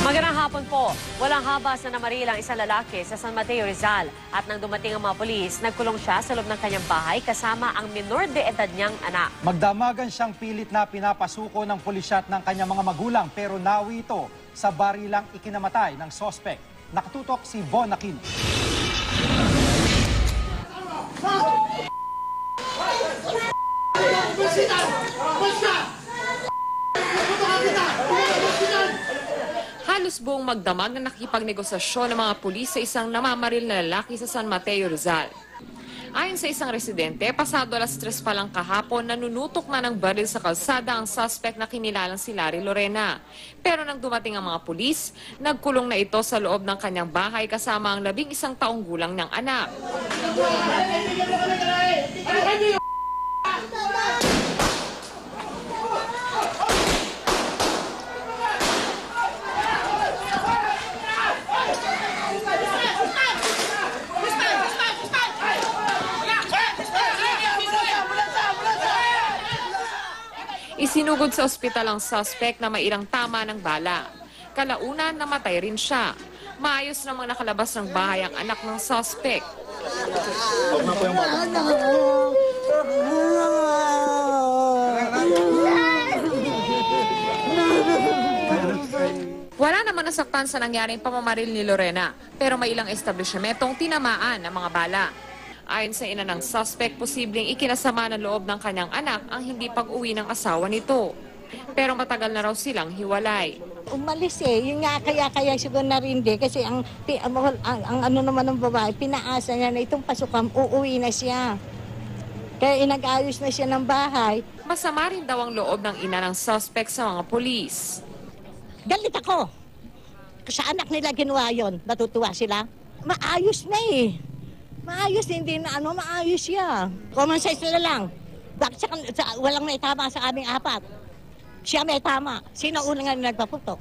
Magandang hapon po. Walang habas na namaril ang isang lalaki sa San Mateo, Rizal. At nang dumating ang mga pulis, nagkulong siya sa loob ng kanyang bahay kasama ang minor de edad niyang anak. Magdamagan siyang pilit na pinapasuko ng pulisyat ng kanyang mga magulang pero nawi ito sa barilang ikinamatay ng sospek. Nakatutok si Von Aquino. Halos buong magdamag na nakikipagnegosasyon ng mga pulis sa isang namamaril na lalaki sa San Mateo, Rizal. Ayon sa isang residente, pasado alas 3 pa lang kahapon, nanunutok na ng baril sa kalsada ang suspect na kinilalang si Larry Lorena. Pero nang dumating ang mga pulis, nagkulong na ito sa loob ng kanyang bahay kasama ang 11 taong gulang ng anak. Isinugod sa ospital ang suspect na may ilang tama ng bala. Kalaunan, namatay rin siya. Maayos namang nakalabas ng bahay ang anak ng suspect. Wala naman nasaktan sa nangyaring pamamaril ni Lorena, pero may ilang establishmentong tinamaan ng mga bala. Ayon sa ina ng suspect, posibleng ikinasama ng loob ng kanyang anak ang hindi pag-uwi ng asawa nito. Pero matagal na raw silang hiwalay. Umalis yun nga kaya siguro na rin din kasi ang ano naman ng babae, pinaasa niya na itong pasukan, uuwi na siya. Kaya inag-ayos na siya ng bahay. Masama rin daw ang loob ng ina ng suspect sa mga pulis. Galit ako. Sa anak nila ginawa yun, natutuwa sila. Maayos na eh. Maayos, hindi na maayos siya. Common sense na lang. Bakit walang may tama sa aming apat? Siya may tama. Sino unang nga nagpaputok?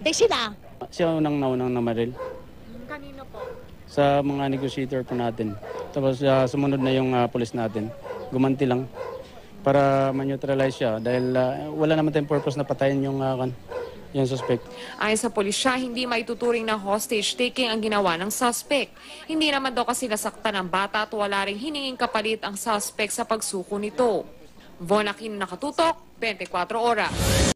Di sila. Siya unang namaril. Kanino po? Sa mga negotiator po natin. Tapos sumunod na yung pulis natin. Gumanti lang para ma-neutralize siya dahil wala naman tayong purpose na patayin yung suspect. Ayon sa pulisya, hindi maituturing na hostage-taking ang ginawa ng suspect. Hindi naman daw kasi nasaktan ang bata at wala ring hininging kapalit ang suspect sa pagsuko nito. Von Aquino, Nakatutok, 24 Oras.